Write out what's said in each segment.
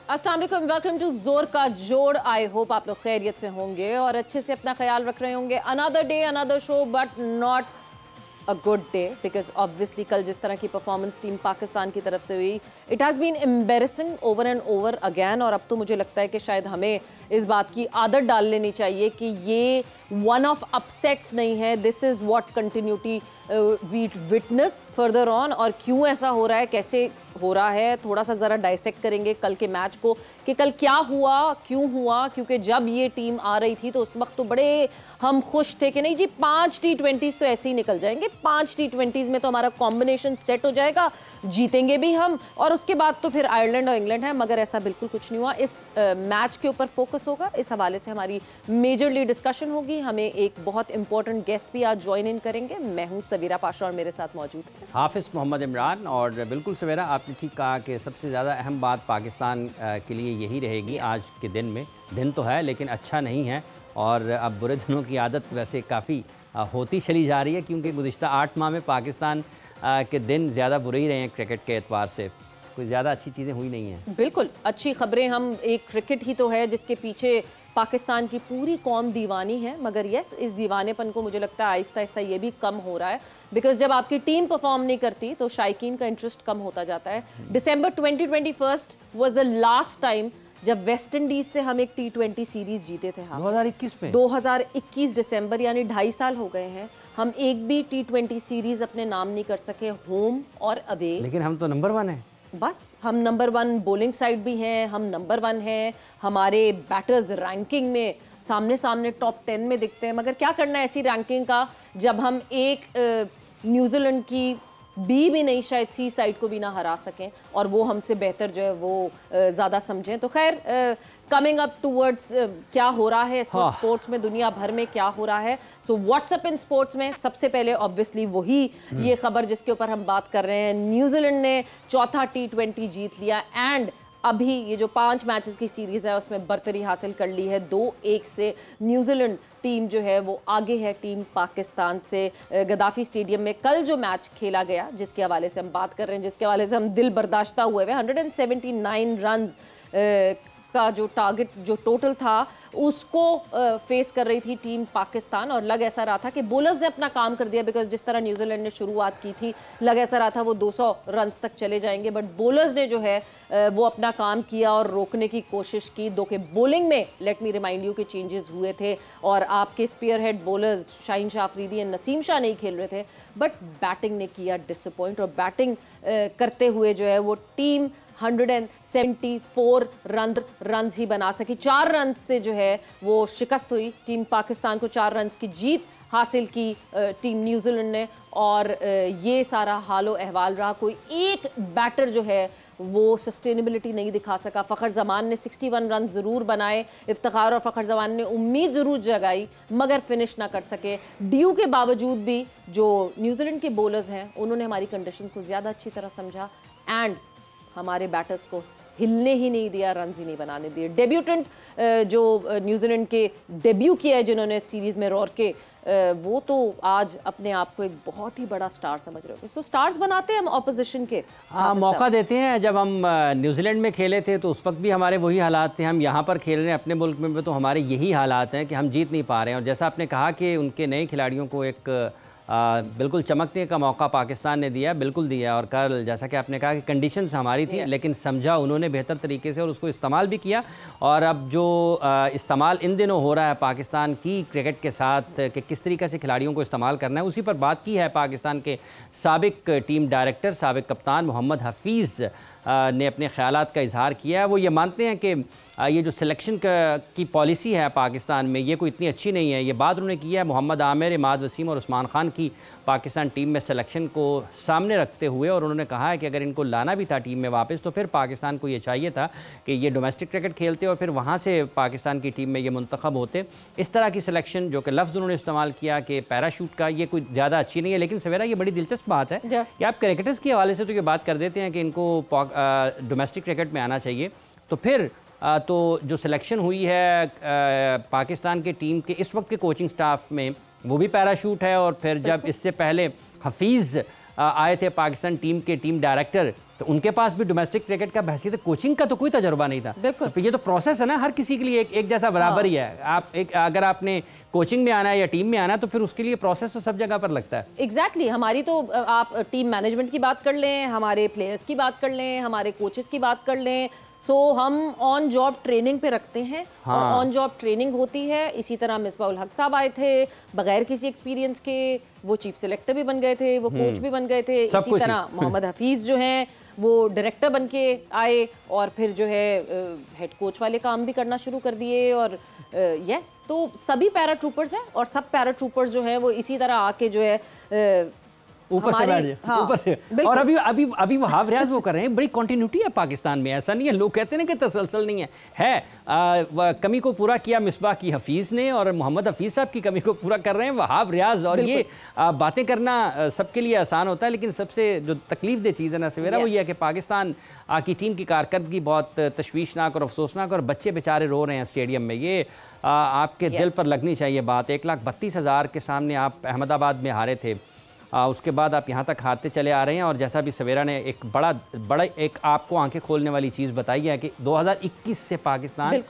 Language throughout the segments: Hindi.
अस्सलाम वालेकुम, वेलकम टू जोर का जोड़। आई होप आप लोग खैरियत से होंगे और अच्छे से अपना ख्याल रख रहे होंगे। Another day another show, but not a good day because obviously कल जिस तरह की परफॉर्मेंस टीम पाकिस्तान की तरफ से हुई, it has been embarrassing over and over again. और अब तो मुझे लगता है कि शायद हमें इस बात की आदत डाल लेनी चाहिए कि ये वन ऑफ अपसेट्स नहीं है, this is what continuity we witness further on. और क्यों ऐसा हो रहा है, कैसे हो रहा है, थोड़ा सा ज़रा डाइसेक्ट करेंगे कल के मैच को कि कल क्या हुआ, क्यों हुआ। क्योंकि जब ये टीम आ रही थी तो उस वक्त तो बड़े हम खुश थे कि नहीं जी 5 T20s तो ऐसे ही निकल जाएंगे, 5 T20s में तो हमारा कॉम्बिनेशन सेट हो जाएगा, जीतेंगे भी हम और उसके बाद तो फिर आयरलैंड और इंग्लैंड है। मगर ऐसा बिल्कुल कुछ नहीं हुआ। इस मैच के ऊपर फोकस होगा, इस हवाले से हमारी मेजरली डिस्कशन होगी। हमें एक बहुत इंपॉर्टेंट गेस्ट भी आज ज्वाइन इन करेंगे। मैं हूं सवीरा पाशा और मेरे साथ मौजूद है हाफिज़ मोहम्मद इमरान। और बिल्कुल सवेरा, आपने ठीक कहा कि सबसे ज़्यादा अहम बात पाकिस्तान के लिए यही रहेगी आज के दिन में। दिन तो है लेकिन अच्छा नहीं है और अब बुरे दिनों की आदत वैसे काफ़ी होती चली जा रही है, क्योंकि गुज़िश्ता 8 माह में पाकिस्तान के दिन ज़्यादा बुरे ही रहे हैं क्रिकेट के एतबार से। कोई ज़्यादा अच्छी चीज़ें हुई नहीं हैं। बिल्कुल अच्छी खबरें, हम एक क्रिकेट ही तो है जिसके पीछे पाकिस्तान की पूरी कौम दीवानी है। मगर यस, इस दीवानेपन को मुझे लगता है आहिस्ता आहिस्ता ये भी कम हो रहा है, बिकॉज जब आपकी टीम परफॉर्म नहीं करती तो शायकीन का इंटरेस्ट कम होता जाता है। दिसंबर 2021 वाज द लास्ट टाइम जब वेस्ट इंडीज से हम एक T20 सीरीज जीते थे। 2021 में 2021 दिसंबर, यानी 2.5 साल हो गए हैं। हम एक भी T20 सीरीज अपने नाम नहीं कर सके, होम और अवे। लेकिन हम तो नंबर 1 हैं। बस हम नंबर 1 बॉलिंग साइड भी हैं, हम नंबर 1 हैं, हमारे बैटर्स रैंकिंग में सामने सामने टॉप 10 में दिखते हैं। मगर क्या करना है ऐसी रैंकिंग का जब हम एक न्यूजीलैंड की भी नहीं, शायद सी साइड को भी ना हरा सकें और वो हमसे बेहतर जो है वो ज़्यादा समझें। तो खैर, कमिंग अप टूवर्ड्स क्या हो रहा है स्पोर्ट्स में, दुनिया भर में क्या हो रहा है। सो व्हाट्सएप इन स्पोर्ट्स में सबसे पहले ऑब्वियसली वही ये खबर जिसके ऊपर हम बात कर रहे हैं। न्यूजीलैंड ने चौथा T20 जीत लिया एंड अभी ये जो 5 मैचेस की सीरीज है उसमें बर्तरी हासिल कर ली है 2-1 से। न्यूजीलैंड टीम जो है वो आगे है टीम पाकिस्तान से। गद्दाफी स्टेडियम में कल जो मैच खेला गया, जिसके हवाले से हम बात कर रहे हैं, जिसके हवाले से हम दिल बर्दाश्ता हुए हुए, 179 रन का जो टारगेट, जो टोटल था, उसको फेस कर रही थी टीम पाकिस्तान। और लग ऐसा रहा था कि बॉलर्स ने अपना काम कर दिया, बिकॉज जिस तरह न्यूजीलैंड ने शुरुआत की थी लग ऐसा रहा था वो 200 रन तक चले जाएंगे। बट बॉलर्स ने जो है वो अपना काम किया और रोकने की कोशिश की। दो के बॉलिंग में लेट मी रिमाइंड यू के चेंजेस हुए थे और आपके spearhead bowlers Shaheen Shah Afridi और नसीम शाह नहीं खेल रहे थे, बट बैटिंग ने किया डिसअपॉइंट। और बैटिंग करते हुए जो है वो टीम 174 रन ही बना सकी। 4 रन से जो है वो शिकस्त हुई टीम पाकिस्तान को। 4 रन की जीत हासिल की टीम न्यूजीलैंड ने। और ये सारा हालो अहवाल रहा। कोई एक बैटर जो है वो सस्टेनेबिलिटी नहीं दिखा सका। फ़खर जमान ने 61 रन ज़रूर बनाए, इफ्तिखार और फ़खर जमान ने उम्मीद ज़रूर जगाई, मगर फिनिश ना कर सके। ड्यू के बावजूद भी जो न्यूजीलैंड के बॉलर्स हैं उन्होंने हमारी कंडीशन को ज़्यादा अच्छी तरह समझा एंड हमारे बैटर्स को हिलने ही नहीं दिया, रन ही नहीं बनाने दिए। डेब्यूटेंट जो न्यूजीलैंड के डेब्यू किया है जिन्होंने सीरीज़ में रॉर के, वो तो आज अपने आप को एक बहुत ही बड़ा स्टार समझ रहे हो। सो स्टार्स बनाते हैं हम ऑपोजिशन के। हाँ, मौका देते हैं। जब हम न्यूजीलैंड में खेले थे तो उस वक्त भी हमारे वही हालात थे। हम यहाँ पर खेल रहे हैं अपने मुल्क में तो हमारे यही हालात हैं कि हम जीत नहीं पा रहे हैं। और जैसा आपने कहा कि उनके नए खिलाड़ियों को एक बिल्कुल चमकने का मौका पाकिस्तान ने दिया, बिल्कुल दिया। और कल जैसा कि आपने कहा कि कंडीशंस हमारी थी, लेकिन समझा उन्होंने बेहतर तरीके से और उसको इस्तेमाल भी किया। और अब जो इस्तेमाल इन दिनों हो रहा है पाकिस्तान की क्रिकेट के साथ कि किस तरीके से खिलाड़ियों को इस्तेमाल करना है, उसी पर बात की है पाकिस्तान के साबिक टीम डायरेक्टर, साबिक कप्तान मोहम्मद हफीज़ ने अपने ख़यालात का इजहार किया है। वो ये मानते हैं कि ये जो सिलेक्शन की पॉलिसी है पाकिस्तान में ये कोई इतनी अच्छी नहीं है। ये बात उन्होंने की है मोहम्मद आमिर, इमाद वसीम और उस्मान खान की पाकिस्तान टीम में सिलेक्शन को सामने रखते हुए। और उन्होंने कहा है कि अगर इनको लाना भी था टीम में वापस तो फिर पाकिस्तान को ये चाहिए था कि ये डोमेस्टिक क्रिकेट खेलते और फिर वहाँ से पाकिस्तान की टीम में ये मुंतखब होते। इस तरह की सिलेक्शन, जो कि लफ्ज़ उन्होंने इस्तेमाल किया कि पैराशूट का, ये कोई ज़्यादा अच्छी नहीं है। लेकिन सवेरा, ये बड़ी दिलचस्प बात है कि आप क्रिकेटर्स के हवाले से तो ये बात कर देते हैं कि इनको डोमेस्टिक क्रिकेट में आना चाहिए, तो फिर तो जो सिलेक्शन हुई है पाकिस्तान के टीम के इस वक्त के कोचिंग स्टाफ में वो भी पैराशूट है। और फिर जब इससे पहले हफीज़ आए थे पाकिस्तान टीम के टीम डायरेक्टर, तो उनके पास भी डोमेस्टिक क्रिकेट का बहसीत कोचिंग का तो कोई तजुर्बा नहीं था। तो ये तो प्रोसेस है ना, हर किसी के लिए एक जैसा बराबर ही है। आप अगर आपने कोचिंग में आना है या टीम में आना है तो फिर उसके लिए प्रोसेस तो सब जगह पर लगता है। एग्जैक्टली हमारी तो आप टीम मैनेजमेंट की बात कर लें, हमारे प्लेयर्स की बात कर लें, हमारे कोचेस की बात कर लें, हम ऑन जॉब ट्रेनिंग पे रखते हैं। और ऑन जॉब ट्रेनिंग होती है। इसी तरह मिसबाह उल हक साहब आए थे बगैर किसी एक्सपीरियंस के, वो चीफ सेलेक्टर भी बन गए थे, वो कोच भी बन गए थे। इसी तरह मोहम्मद हफीज जो हैं वो डायरेक्टर बन के आए और फिर जो है हेड कोच वाले काम भी करना शुरू कर दिए। और यस, तो सभी पैरा ट्रूपर्स हैं और सब पैरा ट्रूपर्स जो हैं वो इसी तरह आके जो है ऊपर से बैठ जाए, ऊपर से। और अभी वहाब रियाज वो कर रहे हैं। बड़ी कंटिन्यूटी है पाकिस्तान में, ऐसा नहीं है। लोग कहते हैं ना कि तसलसल नहीं है। कमी को पूरा किया मिसबाह की हफीज़ ने और मोहम्मद हफीज़ साहब की कमी को पूरा कर रहे हैं वहाब रियाज। और ये बातें करना सबके लिए आसान होता है, लेकिन सबसे जो तकलीफ दह चीज़ है ना सवेरा, वो ये है कि पाकिस्तान की टीम की कारकर्दगी बहुत तशवीशनाक और अफसोसनाक, और बच्चे बेचारे रो रहे हैं स्टेडियम में। ये आपके दिल पर लगनी चाहिए बात। 1,32,000 के सामने आप अहमदाबाद में हारे थे, उसके बाद आप यहाँ तक हारते चले आ रहे हैं। और जैसा भी सवेरा ने एक बड़ा एक आपको आंखें खोलने वाली चीज़ बताई है कि 2021 से पाकिस्तान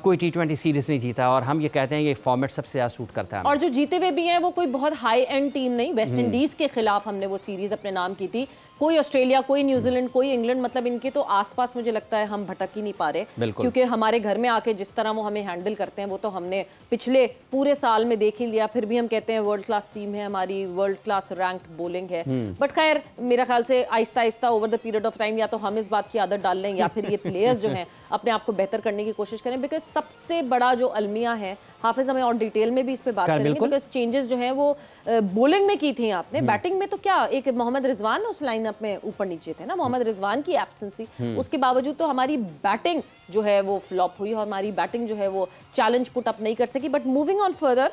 कोई T20 सीरीज़ नहीं जीता, और हम ये कहते हैं ये फॉर्मेट सबसे ज़्यादा सूट करता है। और जो जीते हुए भी हैं वो कोई बहुत हाई एंड टीम नहीं। वेस्ट इंडीज़ के खिलाफ हमने वो सीरीज़ अपने नाम की थी। कोई ऑस्ट्रेलिया, कोई न्यूजीलैंड, कोई इंग्लैंड, मतलब इनके तो आसपास मुझे लगता है हम भटक ही नहीं पा रहे, क्योंकि हमारे घर में आके जिस तरह वो हमें हैंडल करते हैं वो तो हमने पिछले पूरे साल में देख ही लिया। फिर भी हम कहते हैं वर्ल्ड क्लास टीम है हमारी, वर्ल्ड क्लास रैंक्ड बॉलिंग है। बट खैर मेरा ख्याल से Aahista Aahista over the period of time या तो हम इस बात की आदत डाल लें या फिर ये प्लेयर्स जो हैं अपने आप को बेहतर करने की कोशिश करें। बिकॉज सबसे बड़ा जो अलमिया है, हाफिज हमें और डिटेल में भी इस पर बात करेंगे, बिकॉज चेंजेस जो हैं वो बॉलिंग में की थी आपने। बैटिंग में तो क्या, एक मोहम्मद रिजवान उस लाइनअप में ऊपर नीचे थे ना, मोहम्मद रिजवान की एब्सेंस थी। उसके बावजूद तो हमारी बैटिंग जो है वो फ्लॉप हुई और हमारी बैटिंग जो है वो चैलेंज पुट अप नहीं कर सकी। बट मूविंग ऑन फर्दर,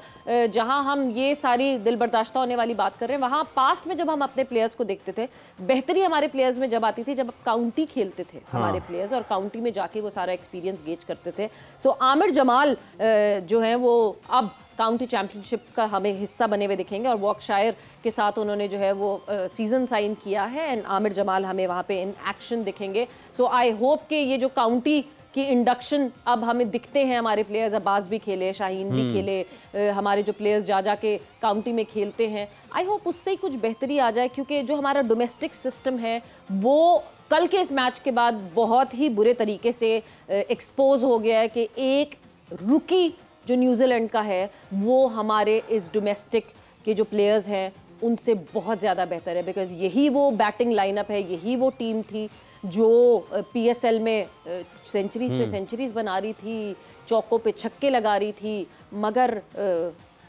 जहां हम ये सारी दिल बर्दाश्ता होने वाली बात कर रहे हैं, वहां पास्ट में जब हम अपने प्लेयर्स को देखते थे, बेहतरी हमारे प्लेयर्स में जब आती थी जब काउंटी खेलते थे हमारे प्लेयर्स, और काउंटी में जाके वो सारा एक्सपीरियंस गेज करते थे। सो आमिर जमाल जो है वो अब काउंटी चैंपियनशिप का हमें हिस्सा बने हुए दिखेंगे, और वॉर्कशायर के साथ उन्होंने जो है वो सीजन साइन किया है, एंड आमिर जमाल हमें वहाँ पे इन एक्शन दिखेंगे। सो आई होप कि ये जो काउंटी की इंडक्शन अब हमें दिखते हैं, हमारे प्लेयर्स, अब्बास भी खेले, शाहीन भी खेले, हमारे जो प्लेयर्स जा के काउंटी में खेलते हैं, आई होप उससे ही कुछ बेहतरी आ जाए। क्योंकि जो हमारा डोमेस्टिक सिस्टम है वो कल के इस मैच के बाद बहुत ही बुरे तरीके से एक्सपोज हो गया है कि एक रुकी जो न्यूजीलैंड का है वो हमारे इस डोमेस्टिक के जो प्लेयर्स हैं उनसे बहुत ज़्यादा बेहतर है। बिकॉज यही वो बैटिंग लाइनअप है, यही वो टीम थी जो PSL में सेंचुरीज पे सेंचुरीज बना रही थी, चौकों पे छक्के लगा रही थी, मगर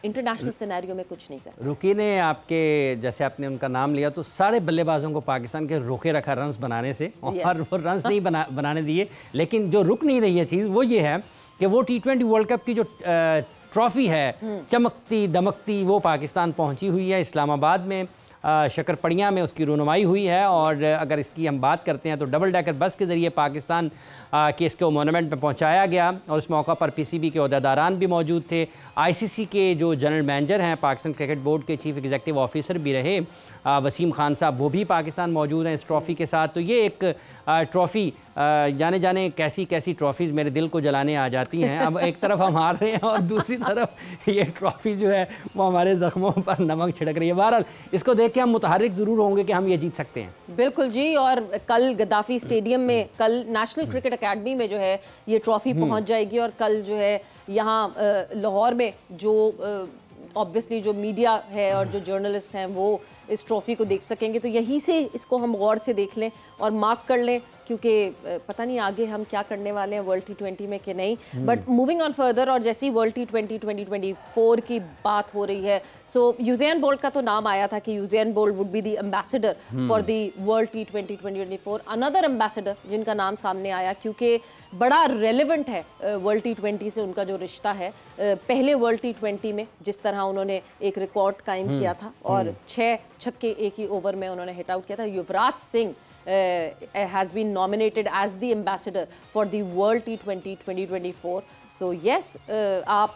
इंटरनेशनल सिनेरियो में कुछ नहीं कर। रुकी ने आपके, जैसे आपने उनका नाम लिया, तो सारे बल्लेबाजों को पाकिस्तान के रोके रखा रन्स बनाने से, और वो रन्स नहीं बनाने दिए। लेकिन जो रुक नहीं रही है चीज़ वो ये है कि वो T20 वर्ल्ड कप की जो ट्रॉफ़ी है चमकती दमकती, वो पाकिस्तान पहुंची हुई है इस्लामाबाद में, शक्करपड़िया में उसकी रुनमाई हुई है। और अगर इसकी हम बात करते हैं तो डबल डेकर बस के ज़रिए पाकिस्तान के इसको मोनूमेंट में पहुंचाया गया, और उस मौका पर PCB के ओहदेदारान भी मौजूद थे। ICC के जो जनरल मैनेजर हैं, पाकिस्तान क्रिकेट बोर्ड के चीफ एग्जीक्यूटिव ऑफिसर भी रहे वसीम खान साहब, वो भी पाकिस्तान मौजूद हैं इस ट्रॉफ़ी के साथ। तो ये एक ट्रॉफ़ी, जाने जाने कैसी कैसी ट्रॉफ़ीज़ मेरे दिल को जलाने आ जाती हैं। अब एक तरफ हम हार रहे हैं और दूसरी तरफ ये ट्रॉफ़ी जो है वो हमारे ज़ख्मों पर नमक छिड़क रही है। बहरहाल इसको देख के हम मुतहर्रिक ज़रूर होंगे कि हम ये जीत सकते हैं। बिल्कुल जी, और कल गद्दाफ़ी स्टेडियम में, कल नेशनल क्रिकेट अकेडमी में जो है ये ट्रॉफ़ी पहुंच जाएगी, और कल जो है यहाँ लाहौर में जो ऑब्वियसली जो मीडिया है और जो जर्नलिस्ट हैं वो इस ट्रॉफ़ी को देख सकेंगे। तो यहीं से इसको हम गौर से देख लें और मार्क कर लें, क्योंकि पता नहीं आगे हम क्या करने वाले हैं वर्ल्ड T20 में कि नहीं। बट मूविंग ऑन फर्दर, और जैसे ही वर्ल्ड T20 2024 की बात हो रही है, सो यूज़ेन बोल्ट का तो नाम आया था कि Usain Bolt would be the ambassador for the world T20 2024। Another ambassador जिनका नाम सामने आया, क्योंकि बड़ा रेलिवेंट है वर्ल्ड T20 से उनका जो रिश्ता है। पहले वर्ल्ड T20 में जिस तरह उन्होंने एक रिकॉर्ड कायम किया था और 6 छक्के एक ही ओवर में उन्होंने हिट आउट किया था, Yuvraj Singh has been nominated as the ambassador for the World T20 2024. So yes, आप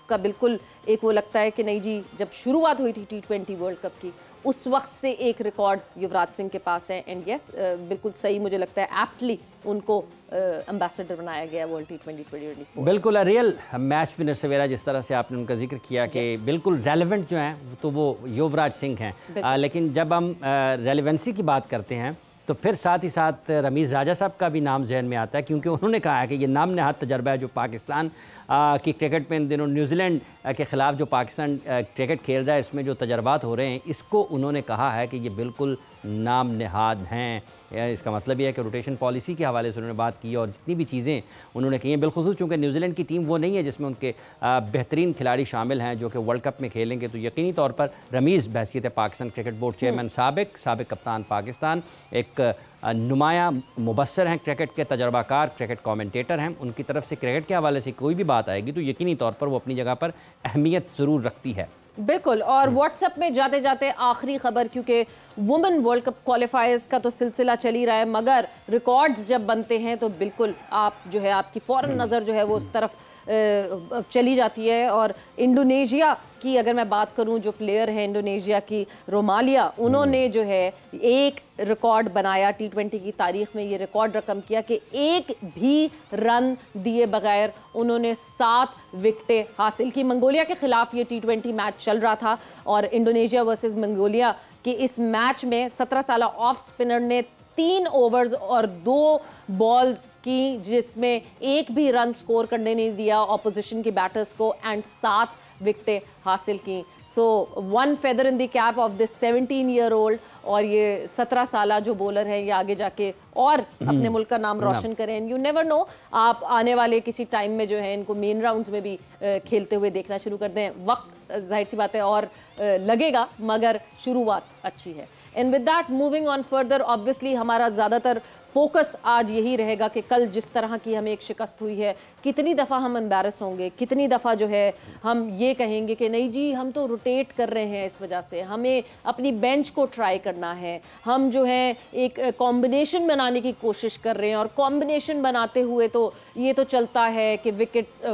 का बिल्कुल एक वो लगता है कि नहीं जी, जब शुरुआत हुई थी T20 वर्ल्ड कप की उस वक्त से एक रिकॉर्ड युवराज सिंह के पास है। एंड यस, बिल्कुल सही, मुझे लगता है एप्टली उनको एम्बेसडर बनाया गया वर्ल्ड T20 2024। बिल्कुल रियल मैच विनर सवेरा, जिस तरह से आपने उनका जिक्र किया कि बिल्कुल रेलेवेंट जो हैं तो वो युवराज सिंह हैं। लेकिन जब हम रेलेवेंसी की बात करते हैं तो फिर साथ ही साथ रमीज़ राजा साहब का भी नाम जहन में आता है, क्योंकि उन्होंने कहा है कि ये नाम नहाद तजर्बा है जो पाकिस्तान की क्रिकेट में इन दिनों न्यूजीलैंड के ख़िलाफ़ जो पाकिस्तान क्रिकेट खेल रहा है इसमें जो तजर्बात हो रहे हैं, इसको उन्होंने कहा है कि ये बिल्कुल नाम नहाद हैं। इसका मतलब ये है कि रोटेशन पॉलिसी के हवाले से उन्होंने बात की और जितनी भी चीज़ें उन्होंने कही हैं, बिलखुसूस चूँकि न्यूजीलैंड की टीम वो नहीं है जिसमें उनके बेहतरीन खिलाड़ी शामिल हैं जो कि वर्ल्ड कप में खेलेंगे, तो यकीनी तौर पर रमीज़ बहसीत पाकिस्तान क्रिकेट बोर्ड चेयरमैन साबिक कप्तान पाकिस्तान, एक नुमाया मुबस्सर हैं क्रिकेट के, तजर्बाकार क्रिकेट कमेंटेटर हैं, उनकी तरफ से क्रिकेट के हवाले से कोई भी बात आएगी तो यकीनी तौर पर वो अपनी जगह पर अहमियत ज़रूर रखती है। बिल्कुल। और व्हाट्सएप में जाते जाते आखिरी खबर, क्योंकि वुमेन वर्ल्ड कप क्वालिफायर्स का तो सिलसिला चल ही रहा है, मगर रिकॉर्ड्स जब बनते हैं तो बिल्कुल आप जो है आपकी फ़ौरन नज़र जो है वो उस तरफ चली जाती है। और इंडोनेशिया की अगर मैं बात करूं, जो प्लेयर है इंडोनेशिया की रोमालिया, उन्होंने जो है एक रिकॉर्ड बनाया T20 की तारीख में। ये रिकॉर्ड रकम किया कि एक भी रन दिए बगैर उन्होंने 7 विकेटें हासिल की। मंगोलिया के खिलाफ ये T20 मैच चल रहा था और इंडोनेशिया वर्सेस मंगोलिया कि इस मैच में 17 साल ऑफ स्पिनर ने 3 ओवर्स और 2 बॉल्स की, जिसमें एक भी रन स्कोर करने नहीं दिया ऑपोजिशन के बैटर्स को, एंड 7 विकेटें हासिल की। So one feather in the cap of this 17-year-old। और ये 17 साल जो बॉलर हैं ये आगे जाके और अपने मुल्क का नाम रोशन करें। यू नेवर नो, आप आने वाले किसी टाइम में जो है इनको मेन राउंड्स में भी खेलते हुए देखना शुरू कर दें। वक्त जाहिर सी बात है और लगेगा, मगर शुरुआत अच्छी है। And with that moving on further, obviously हमारा ज़्यादातर फोकस आज यही रहेगा कि कल जिस तरह की हमें एक शिकस्त हुई है, कितनी दफ़ा हम एम्बैरस होंगे, कितनी दफ़ा जो है हम ये कहेंगे कि नहीं जी हम तो रोटेट कर रहे हैं, इस वजह से हमें अपनी बेंच को ट्राई करना है, हम जो है एक कॉम्बिनेशन बनाने की कोशिश कर रहे हैं और कॉम्बिनेशन बनाते हुए तो ये तो चलता है कि विकेट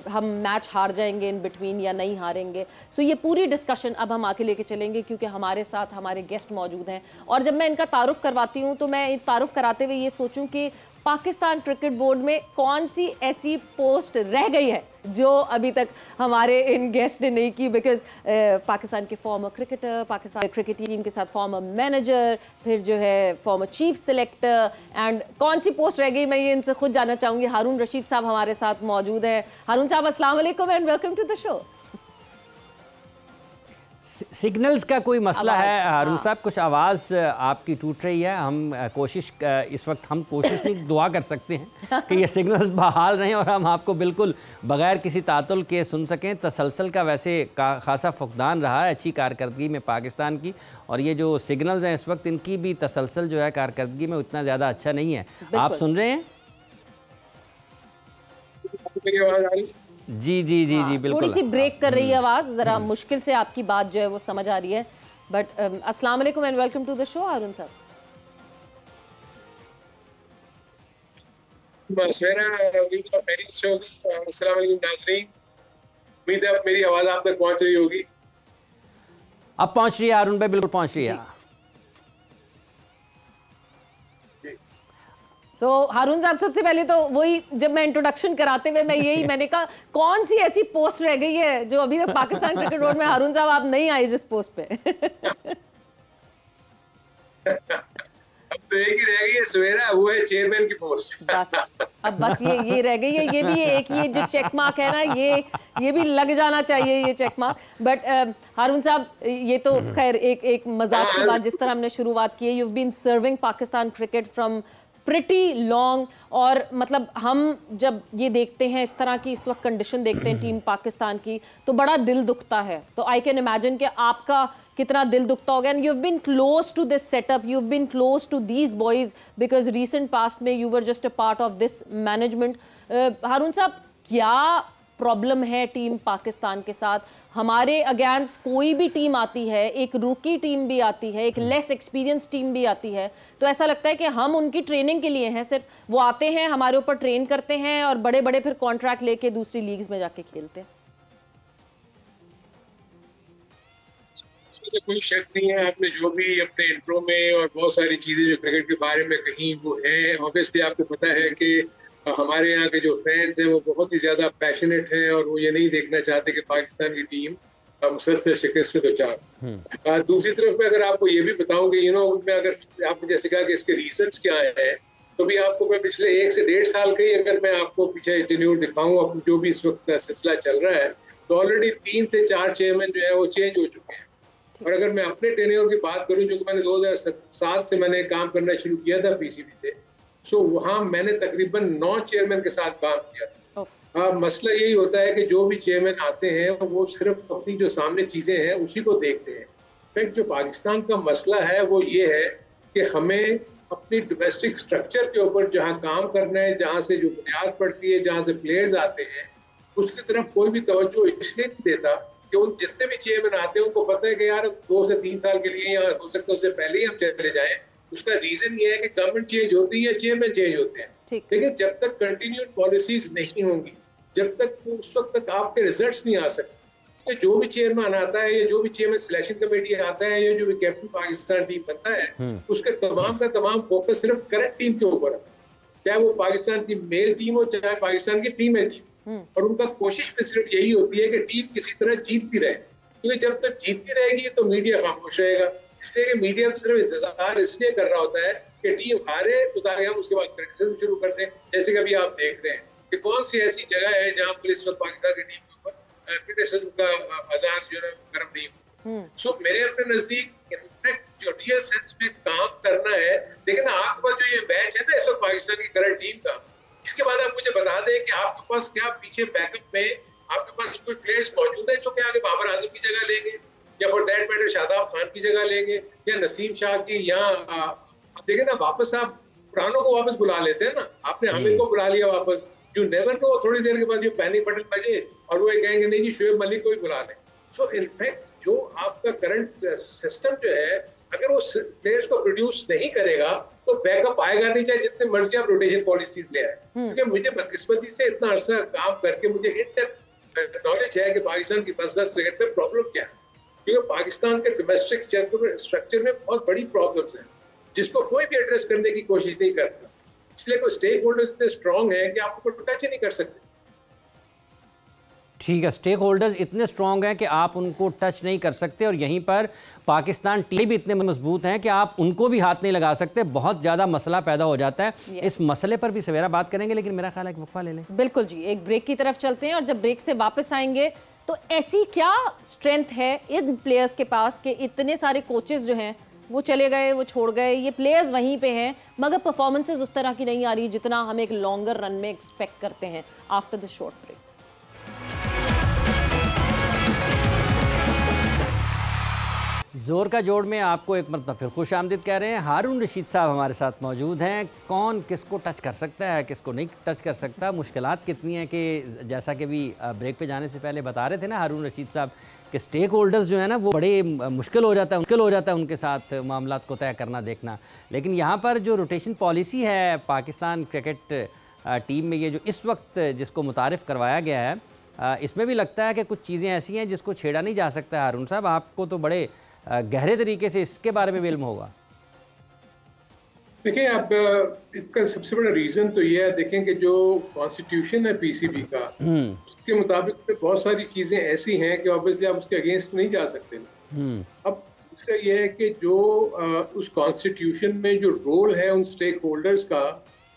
हम मैच हार जाएंगे इन बिटवीन या नहीं हारेंगे। सो ये पूरी डिस्कशन अब हम आके लेके चलेंगे, क्योंकि हमारे साथ हमारे गेस्ट मौजूद हैं। और जब मैं इनका तारुफ करवाती हूँ तो मैं तारुफ कराते हुए ये सोचूं कि पाकिस्तान क्रिकेट बोर्ड में कौन सी ऐसी पोस्ट रह गई है जो अभी तक हमारे इन गेस्ट ने नहीं की। बिकॉज पाकिस्तान के farmer cricketer, Pakistan cricket team के साथ फॉर्मर मैनेजर, फिर जो है फॉर्मर चीफ सिलेक्टर, एंड कौन सी पोस्ट रह गई मैं ये इनसे खुद जानना चाहूंगी। हारून रशीद साहब हमारे साथ मौजूद हैं। हारून साहब अस्सलाम वालेकुम and welcome to the show. Signals का कोई मसला है हारून साहब, कुछ आवाज़ आपकी टूट रही है। हम कोशिश इस वक्त हम कोशिश नहीं दुआ कर सकते हैं कि ये सिग्नल्स बहाल रहें और हम आपको बिल्कुल बग़ैर किसी तातुल के सुन सकें। तसलसल का वैसे खासा फुकदान रहा है अच्छी कारकर्दगी में पाकिस्तान की, और ये जो सिग्नल्स हैं इस वक्त इनकी भी तसलसल जो है कारकर्दगी में उतना ज़्यादा अच्छा नहीं है। आप सुन रहे हैं? जी जी जी जी बिल्कुल। थोड़ी सी ब्रेक कर रही है आवाज़, ज़रा मुश्किल से आपकी बात जो है वो समझ आ रही है। बट अस्सलाम वालेकुम and welcome to the show Haroon sahab. उम्मीद है मेरी आवाज़ आप तक पहुंच रही होगी। अब पहुंच रही है हारून भाई, बिल्कुल पहुंच रही है। तो हारून साहब सबसे पहले तो वही, जब मैं इंट्रोडक्शन कराते हुए मैंने कहा कौन सी ऐसी पोस्ट रह गई है जो अभी तक पाकिस्तान क्रिकेट बोर्ड में हारून साहब आप नहीं आए जिस पोस्ट पे। अब तो एक ही रह गई है सवेरा, वो है चेयरमैन की पोस्ट। बस ये रह गई है। ये भी एक ये जो चेक मार्क है ना, ये भी लग जाना चाहिए ये चेक मार्क। बट हारून साहब ये तो खैर एक मजाक की बात, जिस तरह हमने शुरुआत की है, you have been serving Pakistan cricket from pretty long. और मतलब हम जब ये देखते हैं इस तरह की इस वक्त कंडीशन देखते हैं टीम पाकिस्तान की, तो बड़ा दिल दुखता है। तो आई कैन इमेजिन कि आपका कितना दिल दुखता होगा। And you have been close to this setup, you have been close to these boys, because recent past में you were just a part of this management. Haroon sahab, क्या प्रॉब्लम है टीम पाकिस्तान के साथ? हमारे अगेंस्ट कोई भी टीम आती है, एक रूकी टीम भी आती है, एक लेस एक्सपीरियंस टीम भी आती है, तो ऐसा लगता है कि हम उनकी ट्रेनिंग के लिए हैं। सिर्फ वो आते हैं, हमारे ऊपर ट्रेन करते हैं और बड़े बड़े फिर कॉन्ट्रैक्ट लेके दूसरी लीग्स में जाके खेलते हैं। तो कोई शक नहीं है, आपने जो भी अपने इंट्रो में और बहुत सारी चीजें जो क्रिकेट के बारे में कही वो है। ऑब्वियसली आपको पता है कि हमारे यहाँ के जो फैंस हैं वो बहुत ही ज्यादा पैशनेट हैं और वो ये नहीं देखना चाहते कि पाकिस्तान की टीम मुसलसल शिकस्त से दो चार। दूसरी तरफ में अगर आपको ये भी बताऊं कि मैं अगर आपने जैसे कहा कि इसके रीजंस क्या है, तो भी आपको मैं पिछले 1 से 1.5 साल का ही अगर मैं आपको पीछे टेन्योर दिखाऊं, जो भी इस वक्त सिलसिला चल रहा है, तो ऑलरेडी 3 से 4 चेयरमैन जो है वो चेंज हो चुके हैं। और अगर मैं अपने टेन्योर की बात करूं, जो कि मैंने 2007 से मैंने काम करना शुरू किया था पीसीबी से, सो वहां मैंने तकरीबन 9 चेयरमैन के साथ काम किया था। मसला यही होता है कि जो भी चेयरमैन आते हैं वो सिर्फ अपनी जो सामने चीजें हैं उसी को देखते हैं। इनफैक्ट जो पाकिस्तान का मसला है वो ये है कि हमें अपनी डोमेस्टिक स्ट्रक्चर के ऊपर जहाँ काम करना है, जहाँ से जो बुनियाद पड़ती है, जहाँ से प्लेयर्स आते हैं, उसकी तरफ कोई भी तवज्जो इसलिए नहीं देता कि उन जितने भी चेयरमैन आते हैं उनको पता है कि यार 2 से 3 साल के लिए, या हो सकता है उससे पहले ही हम चले जाएं। उसका रीजन ये है कि गवर्नमेंट चेंज होती है, चेयरमैन चेंज होते हैं, लेकिन जब तक कंटिन्यूड पॉलिसीज नहीं होंगी, जब तक उस वक्त तक आपके रिजल्ट्स नहीं आ सकते। तो जो भी चेयरमैन आता है या जो भी चेयरमैन सिलेक्शन कमेटी आता है या जो भी कैप्टन पाकिस्तान टीम बनता है, उसके तमाम का तमाम फोकस सिर्फ करंट टीम के ऊपर है, चाहे वो पाकिस्तान की मेल टीम हो चाहे पाकिस्तान की फीमेल टीम। और उनका कोशिश भी सिर्फ यही होती है कि टीम किसी तरह जीतती रहे, क्योंकि जब तक जीतती रहेगी तो मीडिया खामोश रहेगा। इसलिए कि मीडिया तो सिर्फ इंतजार इसलिए कर रहा होता है कि टीम हारे तो ताकि हम उसके बाद क्रिटिसिज्म शुरू कर दें। जैसे कि अभी आप देख रहे हैं कि कौन सी ऐसी जगह है जहां पर इस वक्त पाकिस्तान की टीम के ऊपर क्रिटिसिज्म का बाजार जो है वो गर्म नहीं। सो मेरे अपने नजदीक इनफैक्ट जो रियल सेंस में काम करना है, लेकिन आपके पास जो ये मैच है ना इस वक्त पाकिस्तान की करंट टीम का, इसके बाद आप मुझे बता दें कि आपके पास क्या पीछे बैकअप में आपके पास कोई प्लेयर्स मौजूद है जो कि आगे बाबर आजम की जगह लेंगे, या for that matter Shadab Khan की जगह लेंगे, या नसीम शाह की, या देखें ना वापस आप पुरानों को वापस बुला लेते हैं ना। आपने हामिद को बुला लिया वापस, यू नेवर नो, थोड़ी देर के बाद जो पैनिक बटन बजे और वो कहेंगे नहीं जी शोएब मलिक को भी बुला लें। सो इनफैक्ट जो आपका करंट सिस्टम जो है, अगर वो प्लेयर्स को प्रोड्यूस नहीं करेगा तो बैकअप आएगा नहीं, चाहे जितने मर्जी आप रोटेशन पॉलिसीज ले आए। क्योंकि मुझे बदकिस्मती से इतना अरसा काम करके मुझे इन-डेप्थ नॉलेज है कि पाकिस्तान की फर्स्ट क्लास क्रिकेट में प्रॉब्लम क्या है, क्योंकि पाकिस्तान के डोमेस्टिक स्ट्रक्चर में बहुत बड़ी प्रॉब्लम्स हैं जिसको कोई भी एड्रेस करने की कोशिश नहीं करता। इसलिए कोई स्टेक होल्डर्स इतने स्ट्रॉन्ग है कि आपको टच ही नहीं कर सकते। ठीक है, स्टेक होल्डर्स इतने स्ट्रॉन्ग हैं कि आप उनको टच नहीं कर सकते, और यहीं पर पाकिस्तान टीम भी इतने मजबूत हैं कि आप उनको भी हाथ नहीं लगा सकते। बहुत ज़्यादा मसला पैदा हो जाता है। इस मसले पर भी सवेरा बात करेंगे, लेकिन मेरा ख्याल है कि वक्फा ले लें। बिल्कुल जी, एक ब्रेक की तरफ चलते हैं और जब ब्रेक से वापस आएंगे तो ऐसी क्या स्ट्रेंथ है इन प्लेयर्स के पास कि इतने सारे कोचेस जो हैं वो चले गए, वो छोड़ गए, ये प्लेयर्स वहीं पे हैं, मगर परफॉर्मेंसेज उस तरह की नहीं आ रही जितना हम एक लॉन्गर रन में एक्सपेक्ट करते हैं। After the short break. जोर का जोड़ में आपको एक मरतबा फिर खुश आमदीद कह रहे हैं। हारून रशीद साहब हमारे साथ मौजूद हैं। कौन किसको टच कर सकता है, किसको नहीं टच कर सकता, मुश्किलात कितनी हैं, कि जैसा कि भी ब्रेक पे जाने से पहले बता रहे थे ना हारून रशीद साहब कि स्टेक होल्डर्स जो है ना वो बड़े मुश्किल हो जाता है उनके साथ मामलात को तय करना देखना। लेकिन यहाँ पर जो रोटेशन पॉलिसी है पाकिस्तान क्रिकेट टीम में, ये जो इस वक्त जिसको मुतारिफ़ करवाया गया है, इसमें भी लगता है कि कुछ चीज़ें ऐसी हैं जिसको छेड़ा नहीं जा सकता। हारून साहब, आपको तो बड़े गहरे तरीके से इसके बारे में इल्म होगा। देखिए, आप इसका सबसे बड़ा रीजन तो ये है, देखें कि जो कॉन्स्टिट्यूशन है पीसीबी का, उसके मुताबिक बहुत सारी चीजें ऐसी हैं कि ऑब्वियसली आप उसके अगेंस्ट नहीं जा सकते। अब दूसरा ये है कि जो उस कॉन्स्टिट्यूशन में जो रोल है उन स्टेक होल्डर्स का,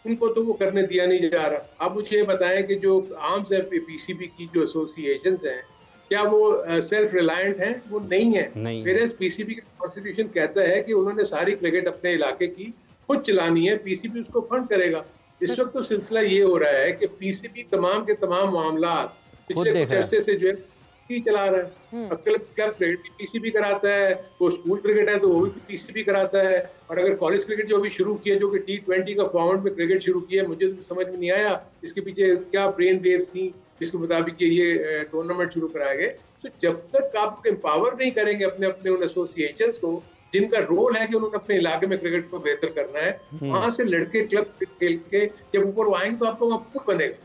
उनको तो वो करने दिया नहीं जा रहा। आप मुझे ये बताएं कि जो आर्म्स है पीसीबी की जो एसोसिएशंस हैं, क्या वो सेल्फ रिलायंट हैं? वो नहीं है। फिर पीसीबी का कॉन्स्टिट्यूशन कहता है कि उन्होंने सारी क्रिकेट अपने इलाके की खुद चलानी है, पीसीबी उसको फंड करेगा। इस वक्त तो सिलसिला ये हो रहा है कि पीसीबी तमाम के तमाम मामला पिछले कुछ अरसे से जो है ही चला रहा है। क्लब क्रिकेट भी पीसीबी कराता है, वो स्कूल क्रिकेट है तो वो भी पीसीबी कराता है, और अगर कॉलेज क्रिकेट जो भी शुरू किया, जो कि T20 का फॉर्मेट में क्रिकेट शुरू किया, मुझे तो समझ में नहीं आया इसके पीछे क्या ब्रेन वेव्स थी जिसके मुताबिक ये टूर्नामेंट शुरू कराए गए। तो जब तक आप एम्पावर नहीं करेंगे अपने अपने उन एसोसिएशंस को जिनका रोल है कि उन्होंने अपने इलाके में क्रिकेट को बेहतर करना है, वहां से लड़के क्लब खेल के जब ऊपर आएंगे तो आपको वहाँ खुद बनेगा।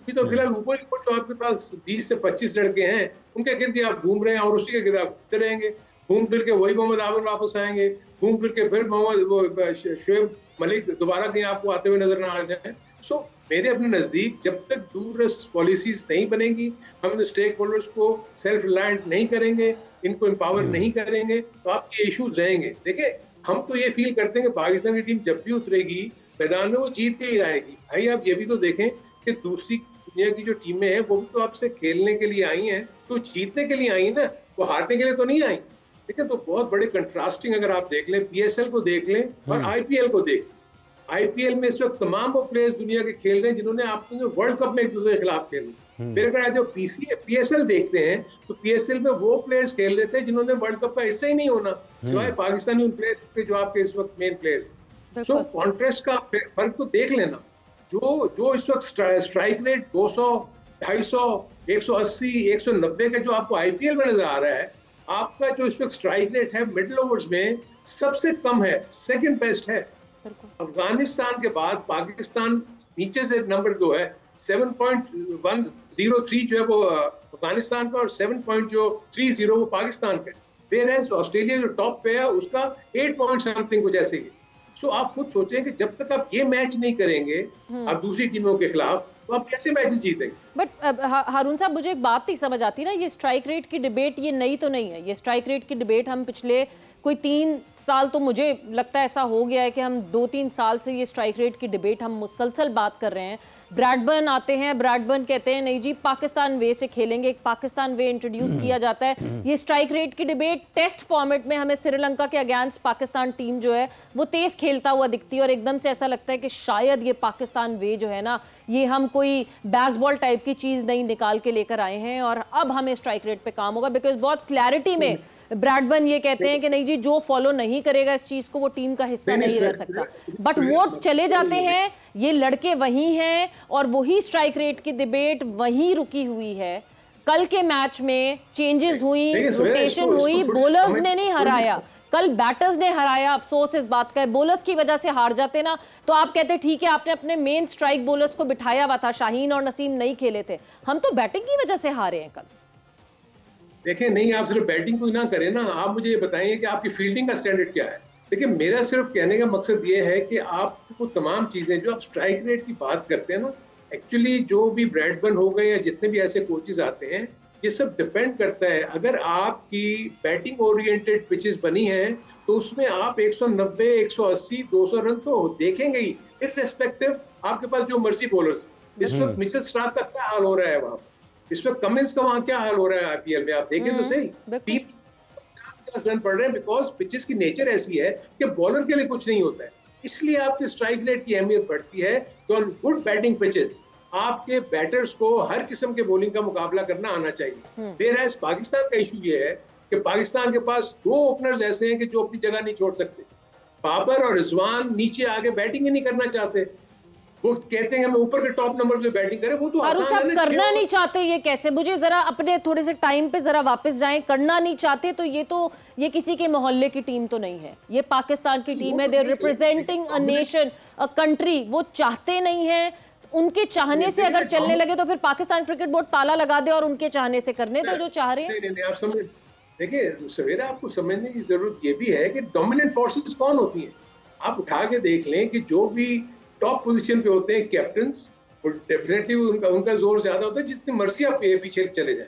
तो फिलहाल ऊपर जो आपके पास 20 से 25 लड़के हैं, उनके गिर्द आप घूम रहे हैं और उसी के गिर्द आप घूमते रहेंगे। घूम फिर के वही मोहम्मद आमिर वापस आएंगे, घूम फिर के फिर मोहम्मद शोएब मलिक दोबारा कहीं आपको आते हुए नजर ना आ जाए। सो मेरे अपने नजदीक जब तक दूरदर्श पॉलिसीज नहीं बनेंगी, हम स्टेक होल्डर्स को सेल्फ रिलायंट नहीं करेंगे, इनको एम्पावर नहीं करेंगे, तो आपके इश्यूज रहेंगे। देखिए, हम तो ये फील करते हैं कि पाकिस्तान की टीम जब भी उतरेगी मैदान में वो जीत के ही आएगी। भाई आप ये भी तो देखें कि दूसरी दुनिया की जो टीमें हैं वो भी तो आपसे खेलने के लिए आई हैं, तो जीतने के लिए आई ना, वो हारने के लिए तो नहीं आई। ठीक है, तो बहुत बड़े कंट्रास्टिंग अगर आप देख लें, पीएसएल को देख लें और आईपीएल को देख लें। आईपीएल में इस वक्त तमाम वो प्लेयर्स दुनिया के खेल रहे हैं जिन्होंने आपको वर्ल्ड कप में एक दूसरे के खिलाफ खेला। फिर अगर आज जो पीएसएल देखते हैं तो पीएसएल में वो प्लेयर्स खेल रहे थे जिन्होंने वर्ल्ड कप का हिस्सा ही नहीं होना, सिवाय पाकिस्तानी उन प्लेयर्स के जो आपके इस वक्त मेन प्लेयर्स हैं। सो कॉन्ट्रास्ट का फर्क तो देख लेना। जो इस वक्त स्ट्राइक रेट 200, 250, 180, 190 का जो आपको आईपीएल में नजर आ रहा है, आपका जो इस वक्त स्ट्राइक रेट है मिडिल ओवर्स में सबसे कम है, सेकंड बेस्ट है। अफगानिस्तान के बाद पाकिस्तान नीचे से नंबर 2 है, 7.103 जो है वो अफगानिस्तान का और 7.30 वो पाकिस्तान का। फिर है ऑस्ट्रेलिया जो टॉप पे है उसका 8 पॉइंट समथिंग कुछ ऐसे ही। सो आप खुद सोचें कि जब तक आप ये मैच नहीं करेंगे आप दूसरी टीमों के खिलाफ, तो आप कैसे मैचेस जीतेंगे? बट हारून साहब, मुझे एक बात नहीं समझ आती ना, ये स्ट्राइक रेट की डिबेट ये नई तो नहीं है। ये स्ट्राइक रेट की डिबेट हम पिछले कोई 3 साल तो मुझे लगता है ऐसा हो गया है कि हम 2-3 साल से ये स्ट्राइक रेट की डिबेट हम मुसलसल बात कर रहे हैं। ब्रैडबर्न आते हैं, ब्रैडबर्न कहते हैं नहीं जी पाकिस्तान वे से खेलेंगे, एक पाकिस्तान वे इंट्रोड्यूस किया जाता है। ये स्ट्राइक रेट की डिबेट टेस्ट फॉर्मेट में हमें श्रीलंका के अगेंस्ट पाकिस्तान टीम जो है वो तेज खेलता हुआ दिखती है और एकदम से ऐसा लगता है कि शायद ये पाकिस्तान वे जो है ना, ये हम कोई बेसबॉल टाइप की चीज नहीं निकाल के लेकर आए हैं और अब हमें स्ट्राइक रेट पे काम होगा। बिकॉज बहुत क्लैरिटी में ब्रैडबर्न ये कहते हैं कि नहीं जी जो फॉलो नहीं करेगा इस चीज को वो टीम का हिस्सा नहीं रह सकता। बट वो चले जाते हैं, ये लड़के वही हैं और वही स्ट्राइक रेट की डिबेट वही रुकी हुई है। कल के मैच में चेंजेस हुई, रोटेशन हुई, बॉलर्स ने नहीं हराया, कल बैटर्स ने हराया। अफसोस इस बात का है, बॉलर्स की वजह से हार जाते ना तो आप कहते ठीक है आपने अपने मेन स्ट्राइक बॉलर्स को बिठाया हुआ था, शाहीन और नसीम नहीं खेले थे, हम तो बैटिंग की वजह से हारे हैं कल। देखिए, नहीं आप सिर्फ बैटिंग को ही ना करें ना, आप मुझे ये बताइए कि आपकी फील्डिंग का स्टैंडर्ड क्या है। देखिए, मेरा सिर्फ कहने का मकसद ये है कि आपको तमाम चीजें जो आप स्ट्राइक रेट की बात करते हैं ना, एक्चुअली जो भी ब्रैडबर्न हो गए या जितने भी ऐसे कोचेज आते हैं, ये सब डिपेंड करता है। अगर आपकी बैटिंग ओरिएंटेड पिचेस बनी हैं तो उसमें आप 190, 180, 200 रन तो देखेंगे ही, इररिस्पेक्टिव आपके पास जो मर्जी बॉलर्स। इस वक्त मिचेल स्टार्क का क्या हाल हो रहा है वहां, इस वक्त कमिंस का वहां क्या हाल हो रहा है आईपीएल में, आप देखें तो सही, 30 रन पड़ रहे हैं बिकॉज पिचेस की नेचर ऐसी है कि बॉलर के लिए कुछ नहीं होता है। इसलिए आपके स्ट्राइक रेट की अहमियत बढ़ती है। तो गुड बैटिंग पिचेस आपके बैटर्स को हर किस्म के बॉलिंग का मुकाबला करना आना चाहिए। फिर पाकिस्तान का इशू ये है कि पाकिस्तान के पास 2 ओपनर्स ऐसे हैं कि जो अपनी जगह नहीं छोड़ सकते। बाबर और रिजवान नीचे आगे बैटिंग ही नहीं करना चाहते, वो कहते हैं हम ऊपर के टॉप नंबर पे बैटिंग करें, वो तो आसान है ना। करना नहीं चाहते ये कैसे? मुझे जरा अपने थोड़े से टाइम पे जरा वापस जाएं। करना नहीं चाहते तो ये किसी के मोहल्ले की टीम तो नहीं है, ये पाकिस्तान की टीम है। They representing a nation, a country. वो चाहते नहीं है, उनके चाहने से अगर चलने लगे तो फिर पाकिस्तान क्रिकेट बोर्ड ताला लगा दे और उनके चाहने से करने दो जो चाह रहे हैं। नहीं, आप समझ, देखिए सवेरा आपको समझने की जरूरत ये भी है कि डोमिनेंट फोर्सेस कौन होती हैं। आप उठा के देख लें कि जो भी टॉप पोजीशन पे होते हैं कैप्टन्स, डेफिनेटली उनका जोर ज्यादा होता है। जितनी मर्जी आप पीछे चले जाएं,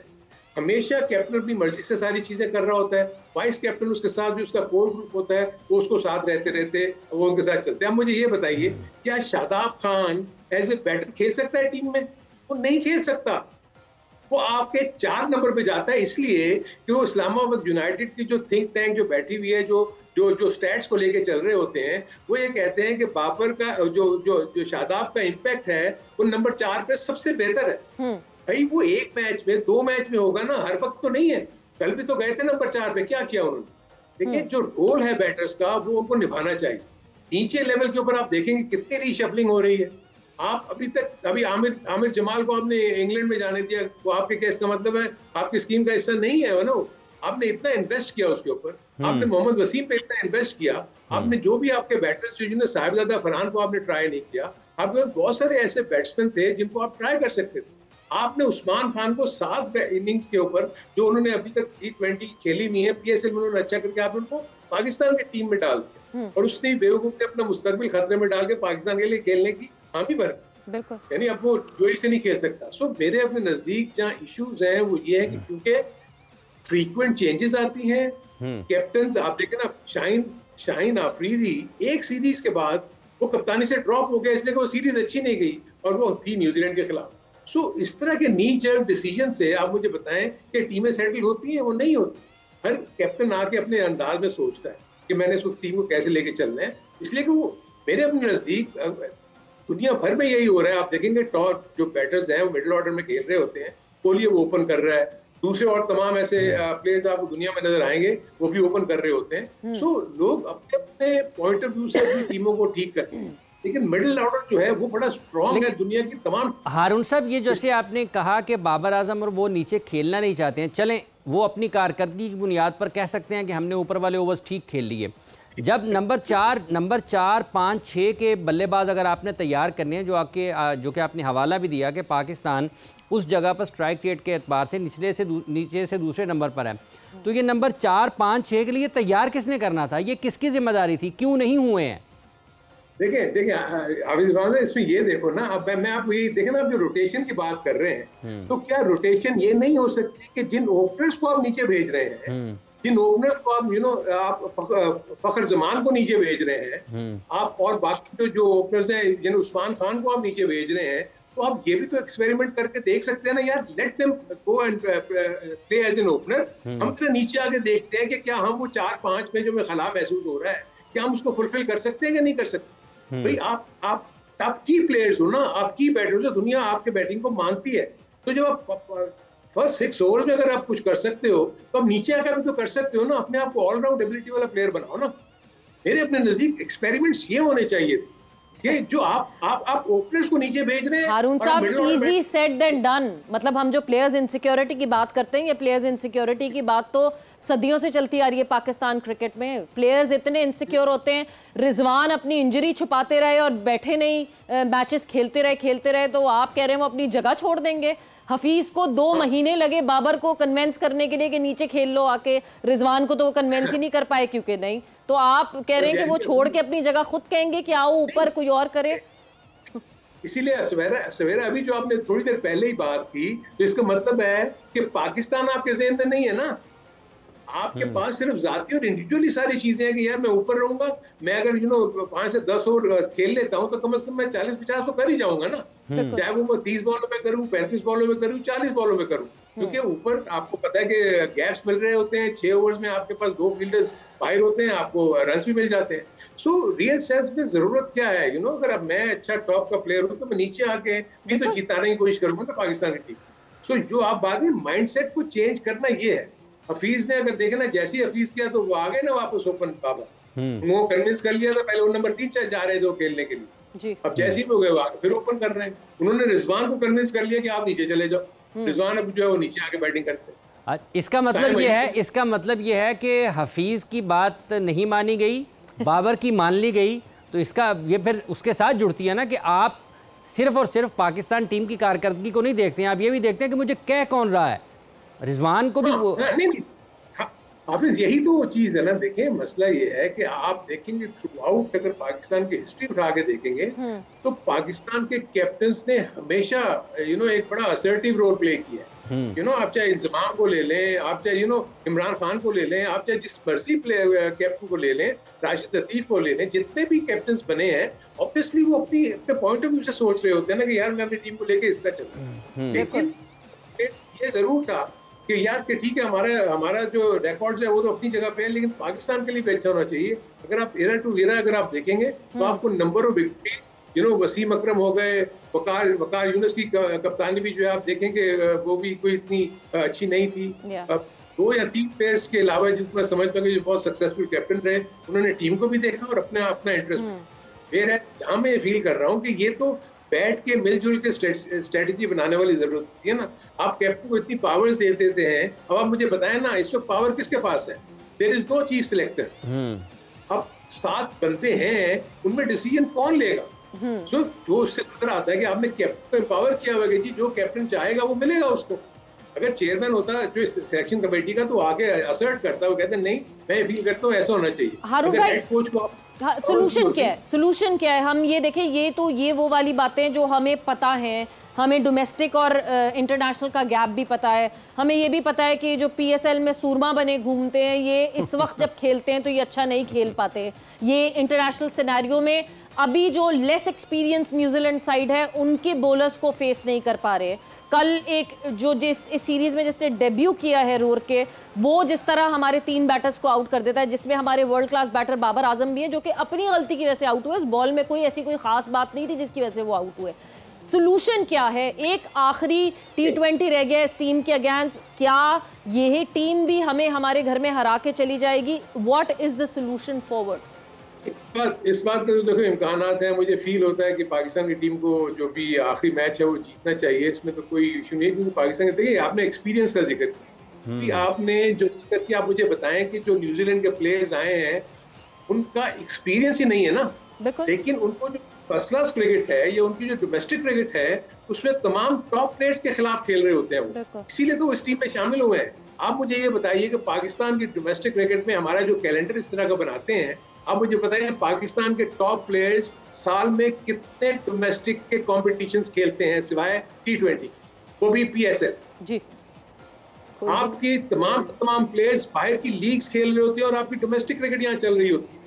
हमेशा कैप्टन अपनी मर्जी से सारी चीजें कर रहा होता है। वाइस कैप्टन उसके साथ भी उसका कोर ग्रुप होता है, वो उसको साथ रहते वो उनके साथ चलते हैं। अब मुझे ये बताइए, क्या Shadab Khan as a batter खेल सकता है टीम में? वो नहीं खेल सकता। वो आपके 4 नंबर पे जाता है इसलिए कि वो इस्लामाबाद यूनाइटेड की जो थिंक टैंक जो बैठी हुई है, जो स्टैट्स को लेके चल रहे होते हैं, वो ये कहते हैं कि बाबर का जो शादाब का इम्पैक्ट है वो नंबर 4 पे सबसे बेहतर है। भाई वो एक मैच में 2 मैच में होगा ना, हर वक्त तो नहीं है। कल भी तो गए थे नंबर 4 पे, क्या किया उन्होंने? देखिए, जो रोल है बैटर्स का वो उनको निभाना चाहिए। नीचे लेवल के ऊपर आप देखेंगे कितनी रीशफलिंग हो रही है। आप अभी आमिर जमाल को आपने इंग्लैंड में जाने दिया, वो आपके केस का मतलब है आपकी स्कीम का हिस्सा नहीं है ना। आपने इतना इन्वेस्ट किया उसके ऊपर, आपने मोहम्मद वसीम पे इतना इन्वेस्ट किया, आपने जो भी आपके बैटर्स थे जिन्होंने साहिबजादा फरहान को आपने ट्राई नहीं किया। आपके पास बहुत सारे ऐसे बैट्समैन थे जिनको आप ट्राई कर सकते थे। आपने उस्मान खान को 7 इनिंग्स के ऊपर, जो उन्होंने अभी तक T20 खेली नहीं है, PSL में उन्होंने अच्छा करके आपने उनको पाकिस्तान की टीम में डाल दिया, और उसने बेवकूफ ने अपना मुस्तकबिल खतरे में डाल के पाकिस्तान के लिए खेलने की हामी भर, यानी अब वो यूएई से नहीं खेल सकता। सो मेरे अपने नजदीक जहाँ इश्यूज हैं वो ये है कि क्योंकि फ्रीक्वेंट चेंजेस आती हैं, कैप्टन आप देखें ना, शाहीन आफरीदी एक सीरीज के बाद वो कप्तानी से ड्रॉप हो गया, इसलिए वो सीरीज अच्छी नहीं गई और वो थी न्यूजीलैंड के खिलाफ। सो इस तरह के नी जर्क डिसीजन से आप मुझे बताएं कि टीमें सेटल होती हैं? वो नहीं होती। हर कैप्टन आके अपने अंदाज में सोचता है कि मैंने इसको टीम को कैसे लेके चलना है, इसलिए कि वो मेरे अपने नजदीक दुनिया भर में यही हो रहा है। आप देखेंगे टॉप जो बैटर्स हैं वो मिडिल ऑर्डर में खेल रहे होते हैं, कोहली वो ओपन कर रहा है, दूसरे और तमाम ऐसे प्लेयर्स आपको दुनिया में नजर आएंगे वो भी ओपन कर रहे होते हैं। सो लोग अपने अपने पॉइंट ऑफ व्यू से अपनी टीमों को ठीक करते हैं, लेकिन मिडिल ऑर्डर जो है वो बड़ा स्ट्रॉन्ग है दुनिया की तमाम। हारून साहब, ये जैसे आपने कहा कि बाबर आजम और वो नीचे खेलना नहीं चाहते हैं, चलें वो अपनी कारकर्दगी की बुनियाद पर कह सकते हैं कि हमने ऊपर वाले ओवर्स ठीक खेल लिए। जब नंबर 4, 5, 6 के बल्लेबाज अगर आपने तैयार करने हैं, जो कि आपने हवाला भी दिया कि पाकिस्तान उस जगह पर स्ट्राइक रेट के एतबार से नीचे से दूसरे नंबर पर है, तो ये नंबर 4, 5, 6 के लिए तैयार किसने करना था? ये किसकी जिम्मेदारी थी? क्यों नहीं हुए हैं? देखिए हाफिज, इसमें ये देखो ना, अब मैं आपको ये देखें ना, आप जो रोटेशन की बात कर रहे हैं, तो क्या रोटेशन ये नहीं हो सकती कि जिन ओपनर्स को आप नीचे भेज रहे हैं, जिन ओपनर्स को आप आप फखर जमान को नीचे भेज रहे हैं, आप और बाकी जो ओपनर्स हैं, जिन उस्मान खान को आप नीचे भेज रहे हैं, तो आप ये भी तो एक्सपेरिमेंट करके देख सकते हैं ना यार, let them go and play as an opener. हम तो नीचे आके देखते हैं कि क्या हम वो 4-5 में जो में खला महसूस हो रहा है, क्या हम उसको फुलफिल कर सकते हैं या नहीं कर सकते? भाई आप टॉप की प्लेयर्स हो ना, आप की बैटर्स हो, दुनिया आपके बैटिंग को मानती है, तो जब आप फर्स्ट 6 ओवर में अगर आप कुछ कर सकते हो, तो आप नीचे आकर भी तो कर सकते हो ना, अपने आप को ऑलराउंड एबिलिटी वाला प्लेयर बनाओ ना। मेरे अपने नजदीक एक्सपेरिमेंट्स ये होने चाहिए कि जो आप ओपनर्स को नीचे भेज रहे हैं। हारून साहब, इजी सेड देन डन। मतलब हम जो प्लेयर्स इनसिक्योरिटी की बात करते हैं, ये प्लेयर्स इनसिक्योरिटी की बात तो सदियों से चलती आ रही है पाकिस्तान क्रिकेट में। प्लेयर्स इतने इनसिक्योर होते हैं, रिजवान अपनी इंजरी छुपाते रहे और बैठे नहीं, मैचेस खेलते रहे, तो आप कह रहे हैं वो अपनी जगह छोड़ देंगे? हफीज को 2 महीने लगे बाबर को कन्वेंस करने के लिए कि नीचे खेल लो आके, रिजवान को तो वो कन्वेंस ही नहीं कर पाए क्योंकि नहीं, तो आप कह रहे हैं कि वो छोड़ के अपनी जगह खुद कहेंगे कि आओ ऊपर कोई और करे? इसीलिए सवेरा अभी जो आपने थोड़ी देर पहले ही बात की, तो इसका मतलब है कि पाकिस्तान आपके ज़हन में नहीं है ना, आपके पास सिर्फ जाती और इंडिविजुअली सारी चीजें हैं कि यार मैं ऊपर रहूंगा, मैं अगर 5 से 10 ओवर खेल लेता हूं तो कम से कम मैं 40-50 तो कर ही जाऊंगा ना, चाहे वो मैं 30 बॉलों में करूं, 35 बॉलों में करूं, 40 बॉलों में करूं, क्योंकि ऊपर आपको पता है कि गैप्स मिल रहे होते हैं। 6 ओवर्स में आपके पास 2 फील्डर्स बाहर होते हैं, आपको रन्स भी मिल जाते हैं। सो रियल सेंस में जरूरत क्या है, अगर अब मैं अच्छा टॉप का प्लेयर हूं तो मैं नीचे आके भी तो जिताने की कोशिश करूंगा ना पाकिस्तान की टीम। सो जो आप बात में माइंडसेट को चेंज करना ये है। हफीज ने अगर देखे ना, जैसे ही हफीज किया तो वो आ गए ना वापस ओपन बाबर, वो कन्विंस कर लिया था, पहले वो नंबर 3 जा रहे थे वो खेलने के लिए, अब जैसे ही हो गए फिर ओपन कर रहे हैं। उन्होंने रिजवान को कन्विंस कर लिया कि आप नीचे चले जाओ, रिजवान अब जो है वो नीचे आके बैटिंग करते हैं। इसका मतलब ये है कि हफीज की बात नहीं मानी गई, बाबर की मान ली गई, तो इसका ये फिर उसके साथ जुड़ती है ना कि आप सिर्फ और सिर्फ पाकिस्तान टीम की कारकर्दगी को नहीं देखते हैं, आप ये भी देखते हैं कि मुझे कह कौन रहा है। रिजवान को भी वो नहीं हाफिज, यही तो वो चीज है ना। देखें, मसला ये है कि आप देखेंगे थ्रू आउट, अगर पाकिस्तान की हिस्ट्री उठा के देखेंगे तो पाकिस्तान के कैप्टन्स ने हमेशा एक बड़ा असर्टिव रोल प्ले किया है। आप चाहे इंजमाम को ले लें, आप चाहे इमरान खान को ले लें, आप चाहे जिस मर्जी कैप्टन को ले लें, राशिद लतीफ को ले लें, जितने भी कैप्टन्स बने हैं ऑब्वियसली वो अपने पॉइंट ऑफ व्यू से सोच रहे होते हैं ना कि यार मैं अपनी टीम को लेके इस तरह चलूं। लेकिन ये जरूर था कि यार कि ठीक है, हमारा जो रिकॉर्ड्स है वो तो अपनी जगह पे है, लेकिन पाकिस्तान के लिए भी अच्छा होना चाहिए। अगर आप एरा टू एरा अगर आप देखेंगे तो आपको नंबर ऑफ विक्ट्रीज, वसीम अकरम हो गए, वकार यूनुस की कप्तानी भी जो है आप देखेंगे वो भी कोई इतनी अच्छी नहीं थी। 2 या 3 प्लेयर्स के अलावा जिनको मैं समझता हूँ कि जो बहुत सक्सेसफुल कैप्टन रहे, उन्होंने टीम को भी देखा और अपना इंटरेस्ट। यहाँ मैं फील कर रहा हूँ कि ये तो बैठ के मिलजुल के स्ट्रेटेजी बनाने वाली जरूरत होती है ना। आप कैप्टन को इतनी पावर्स दे देते हैं, अब आप मुझे बताएं ना, इस वक्त पावर किसके पास है? There is no chief selector. अब 7 बनते हैं, उनमें डिसीजन कौन लेगा? सो जो उससे नजर आता है कि आपने कैप्टन को एम्पावर किया हुआ है कि जी जो कैप्टन चाहेगा वो मिलेगा उसको। अगर चेयरमैन होता जो सिलेक्शन कमेटी का तो आगे असर्ट करता, वो कहते नहीं मैं फील करता हूँ ऐसा होना चाहिए। हारून भाई, कोच को सोल्यूशन क्या है? सोल्यूशन क्या है? हम ये देखें, ये वो वाली बातें जो हमें पता है, हमें डोमेस्टिक और इंटरनेशनल का गैप भी पता है, हमें ये भी पता है कि जो PSL में सूरमा बने घूमते हैं ये इस वक्त जब खेलते हैं तो ये अच्छा नहीं खेल पाते। ये इंटरनेशनल सिनेरियो में अभी जो लेस एक्सपीरियंस न्यूजीलैंड साइड है उनके बॉलर्स को फेस नहीं कर पा रहे। कल एक जो इस सीरीज में जिसने डेब्यू किया है रोर के, वो जिस तरह हमारे 3 बैटर्स को आउट कर देता है, जिसमें हमारे world class batter Babar Azam भी है जो कि अपनी गलती की वजह से आउट हुए। उस बॉल में कोई खास बात नहीं थी जिसकी वजह से वो आउट हुए। सोल्यूशन क्या है? एक आखिरी T20 रह गया इस टीम के अगेंस्ट, क्या यही टीम भी हमें हमारे घर में हरा के चली जाएगी? What is the solution forward? इस बात के तो देखो इम्कानात हैं। मुझे फील होता है कि पाकिस्तान की टीम को जो भी आखिरी मैच है वो जीतना चाहिए, इसमें तो कोई इशू नहीं। क्योंकि पाकिस्तान के, देखिए आपने एक्सपीरियंस का जिक्र किया कि आपने जो जिक्र किया, आप मुझे बताएं कि जो न्यूजीलैंड के प्लेयर्स आए हैं उनका एक्सपीरियंस ही नहीं है ना, लेकिन उनको जो फर्स्ट क्लास क्रिकेट है या उनकी जो डोमेस्टिक क्रिकेट है उसमें तमाम टॉप प्लेयर्स के खिलाफ खेल रहे होते हैं वो, इसीलिए तो इस टीम में शामिल हुए हैं। आप मुझे ये बताइए कि पाकिस्तान की डोमेस्टिक क्रिकेट में हमारा जो कैलेंडर इस तरह का बनाते हैं, आप मुझे बताइए पाकिस्तान के टॉप प्लेयर्स साल में कितने डोमेस्टिक के कॉम्पिटिशंस खेलते हैं सिवाय T20, वो भी PSL जी। आपकी तमाम प्लेयर्स बाहर की लीग्स खेल रहे होते हैं और आपकी डोमेस्टिक क्रिकेट यहाँ चल रही होती है।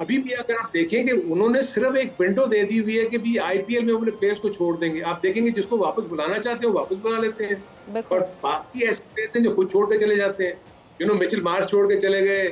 अभी भी अगर आप देखेंगे उन्होंने सिर्फ एक विंडो दे दी हुई है कि भी IPL में अपने प्लेयर्स को छोड़ देंगे। आप देखेंगे जिसको वापस बुलाना चाहते हो वापस बुला लेते हैं, और बाकी ऐसे प्लेयर्स हैं जो खुद छोड़ के चले जाते हैं। मिचेल मार्श छोड़ के चले गए,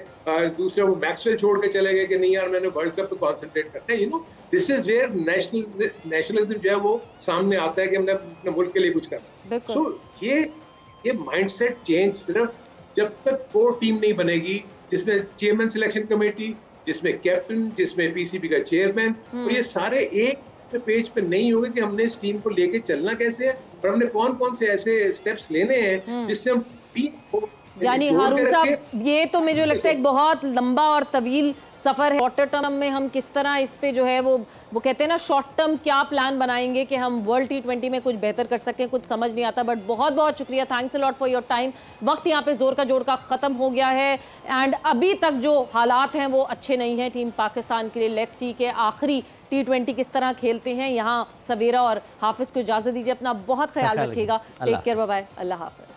दूसरे वो मैक्सवेल छोड़ के चले गए कि नहीं यार मैंने वर्ल्ड कप पे कंसंट्रेट करना है। दिस इज वेयर नेशनलिज्म जो है वो सामने आता है कि हमने अपने मुल्क के लिए कुछ करना। सो ये माइंडसेट चेंज सिर्फ जब तक कोर टीम नहीं बनेगी जिसमें चेयरमैन सिलेक्शन कमेटी, जिसमें कैप्टन, जिसमें PCB का चेयरमैन, और ये सारे एक पेज पे नहीं होंगे कि हमने इस टीम को लेके चलना कैसे है और हमने कौन कौन से ऐसे स्टेप्स लेने हैं जिससे हम टीम को, यानी हारून साहब ये तो मुझे लगता है एक बहुत लंबा और तवील सफर है। शॉर्ट टर्म में हम किस तरह इस पे जो है वो कहते हैं ना शॉर्ट टर्म क्या प्लान बनाएंगे कि हम वर्ल्ड T20 में कुछ बेहतर कर सकें, कुछ समझ नहीं आता। बट बहुत बहुत शुक्रिया, thanks a lot for your time. वक्त यहाँ पे जोर का जोड़ का ख़त्म हो गया है एंड अभी तक जो हालात हैं वो अच्छे नहीं हैं टीम पाकिस्तान के लिए। लेट्स सी के आखिरी T20 किस तरह खेलते हैं। यहाँ सवेरा और हाफिज़ को इजाज़त दीजिए, अपना बहुत ख्याल रखिएगा। टेक केयर, बाय बाय, अल्लाह हाफ़िज़।